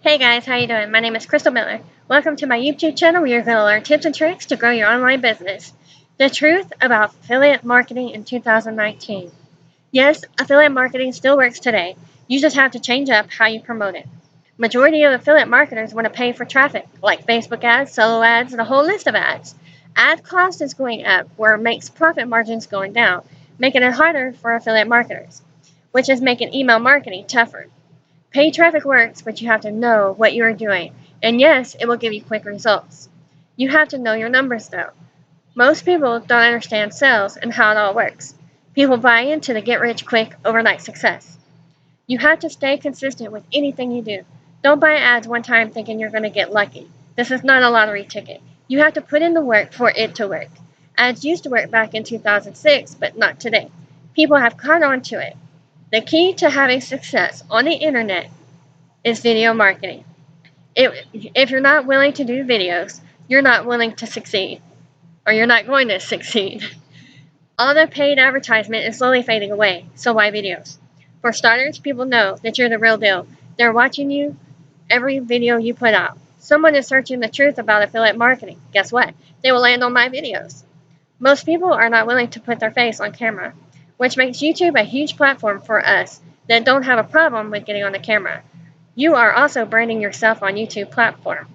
Hey guys, how you doing? My name is Crystal Miller. Welcome to my YouTube channel where you're going to learn tips and tricks to grow your online business. The truth about affiliate marketing in 2019. Yes, affiliate marketing still works today. You just have to change up how you promote it. Majority of affiliate marketers want to pay for traffic, like Facebook ads, solo ads, and a whole list of ads. Ad cost is going up, where it makes profit margins going down, making it harder for affiliate marketers, which is making email marketing tougher. Paid traffic works, but you have to know what you are doing. And yes, it will give you quick results. You have to know your numbers though. Most people don't understand sales and how it all works. People buy into the get rich quick overnight success. You have to stay consistent with anything you do. Don't buy ads one time thinking you're going to get lucky. This is not a lottery ticket. You have to put in the work for it to work. Ads used to work back in 2006, but not today. People have caught on to it. The key to having success on the internet is video marketing. If you're not willing to do videos, you're not willing to succeed, or you're not going to succeed. All the paid advertisement is slowly fading away, so why videos? For starters, people know that you're the real deal. They're watching you every video you put out. Someone is searching the truth about affiliate marketing. Guess what? They will land on my videos. Most people are not willing to put their face on camera, which makes YouTube a huge platform for us that don't have a problem with getting on the camera. You are also branding yourself on YouTube platform.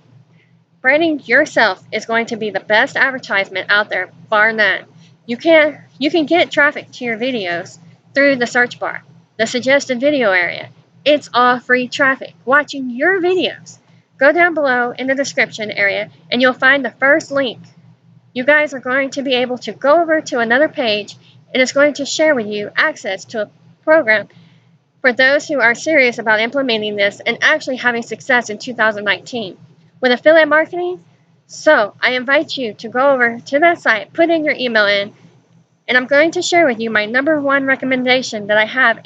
Branding yourself is going to be the best advertisement out there, bar none. You can get traffic to your videos through the search bar, the suggested video area. It's all free traffic watching your videos. Go down below in the description area and you'll find the first link. You guys are going to be able to go over to another page and it's going to share with you access to a program for those who are serious about implementing this and actually having success in 2019 with affiliate marketing. So I invite you to go over to that site, put in your email in, and I'm going to share with you my number one recommendation that I have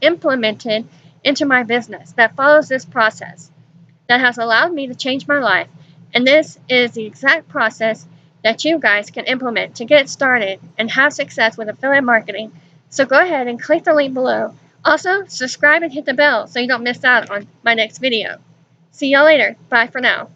implemented into my business that follows this process that has allowed me to change my life. And this is the exact process that you guys can implement to get started and have success with affiliate marketing. So go ahead and click the link below. Also, subscribe and hit the bell so you don't miss out on my next video. See y'all later. Bye for now.